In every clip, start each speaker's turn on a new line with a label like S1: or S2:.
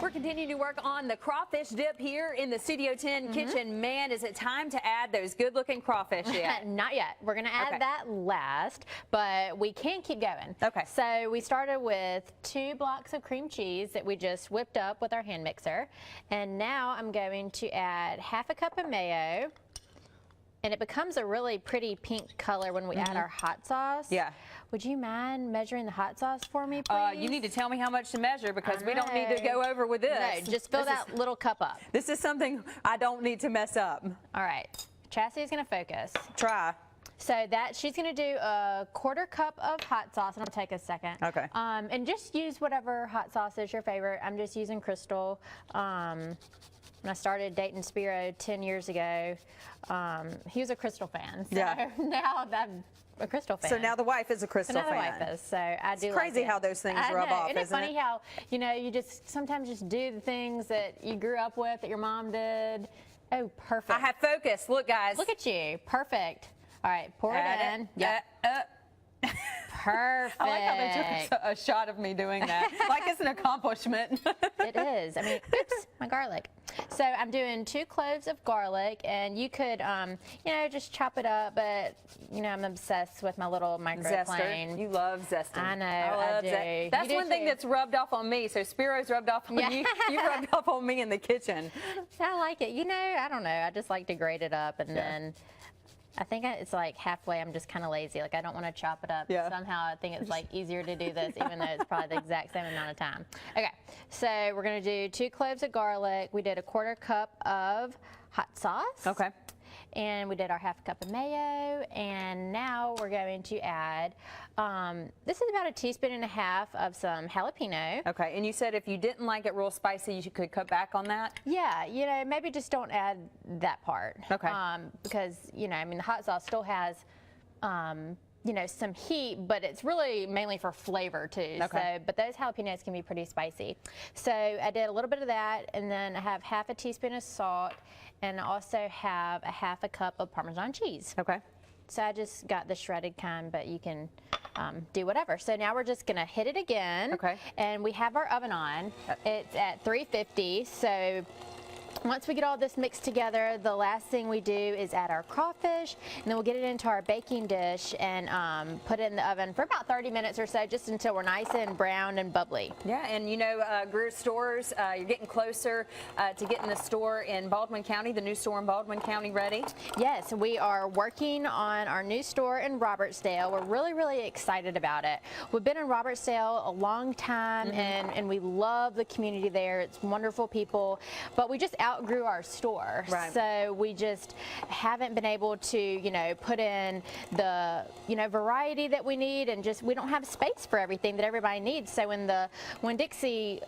S1: We're continuing to work on the crawfish dip here in the Studio 10 kitchen. Man, is it time to add those good-looking crawfish yet?
S2: Not yet. We're going to add that last, but we can keep going.
S1: Okay.
S2: So we started with 2 blocks of cream cheese that we just whipped up with our hand mixer. And now I'm going to add half a cup of mayo. And it becomes a really pretty pink color when we add our hot sauce.
S1: Yeah.
S2: Would you mind measuring the hot sauce for me, please?
S1: You need to tell me how much to measure because we don't need to go over with this.
S2: No, just fill that little cup up.
S1: This is something I don't need to mess up.
S2: All right. Chastity's going to focus.
S1: Try.
S2: So that she's going to do a 1/4 cup of hot sauce, and it'll take a second.
S1: Okay.
S2: And just use whatever hot sauce is your favorite. I'm just using Crystal. When I started dating Spiro 10 years ago, he was a Crystal fan. So now I'm a Crystal fan.
S1: So now the wife is a Crystal fan.
S2: So now the wife is. So I do.
S1: It's crazy how those things rub off,
S2: isn't it?
S1: Isn't
S2: funny how, you know, you just sometimes just do the things that you grew up with, that your mom did. Oh, perfect.
S1: I have focus. Look, guys.
S2: Look at you. Perfect. All right, pour it in.
S1: Yep.
S2: Perfect.
S1: I like how they took a shot of me doing that. Like it's an accomplishment.
S2: It is. I mean, oops, my garlic. So I'm doing 2 cloves of garlic, and you could, you know, just chop it up. But you know, I'm obsessed with my little microplane.
S1: You love zesting.
S2: I know. I do.
S1: That's one thing that's rubbed off on me. So Spiro's rubbed off on you. You rubbed off on me in the kitchen.
S2: I like it. You know, I don't know. I just like to grate it up, and then. I think it's like halfway. I'm just kind of lazy. Like I don't want to chop it up. Somehow I think it's like easier to do this, even though it's probably the exact same amount of time. Okay, so we're gonna do 2 cloves of garlic. We did a 1/4 cup of hot sauce.
S1: Okay.
S2: And we did our half cup of mayo, and now we're going to add, this is about 1.5 teaspoons of some jalapeno.
S1: Okay, and you said if you didn't like it real spicy, you could cut back on that?
S2: Yeah, you know, maybe just don't add that part.
S1: Okay.
S2: Because, you know, I mean, the hot sauce still has, you know, some heat, but it's really mainly for flavor too.
S1: Okay.
S2: So, but those jalapenos can be pretty spicy. So I did a little bit of that, and then I have half a teaspoon of salt, and I also have a half a cup of Parmesan cheese.
S1: Okay.
S2: So I just got the shredded kind, but you can do whatever. So now we're just gonna hit it again.
S1: Okay.
S2: And we have our oven on. It's at 350. So once we get all this mixed together, the last thing we do is add our crawfish, and then we'll get it into our baking dish and put it in the oven for about 30 minutes or so, just until we're nice and brown and bubbly.
S1: Yeah, and you know, Greer stores, you're getting closer to getting the store in Baldwin County, the new store in Baldwin County ready?
S2: Yes, we are working on our new store in Robertsdale. We're really, really excited about it. We've been in Robertsdale a long time, and we love the community there. It's wonderful people, but we just outgrew our store.
S1: Right.
S2: So we just haven't been able to, you know, put in the, you know, variety that we need, and just we don't have space for everything that everybody needs. So when Dixie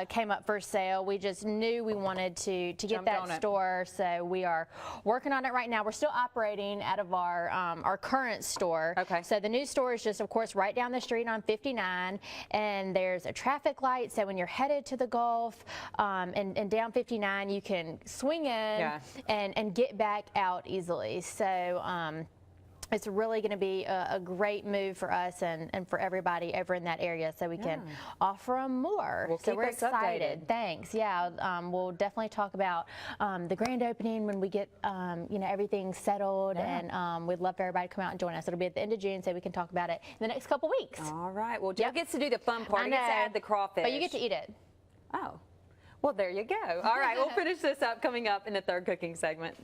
S2: came up for sale, we just knew we wanted to get that store. So we are working on it right now. We're still operating out of our current store.
S1: Okay.
S2: So the new store is just, of course, right down the street on 59, and there's a traffic light. So when you're headed to the Gulf and down 59, you can swing in and get back out easily. So it's really going to be a great move for us and for everybody over in that area, so we can offer them more. So we're excited. Thanks. Yeah, we'll definitely talk about the grand opening when we get you know, everything settled, and we'd love for everybody to come out and join us. It'll be at the end of June, so we can talk about it in the next couple weeks.
S1: All right. Well, Jill gets to do the fun part. He gets to add the crawfish.
S2: But you get to eat it.
S1: Oh. Well, there you go. All right, we'll finish this up coming up in the third cooking segment.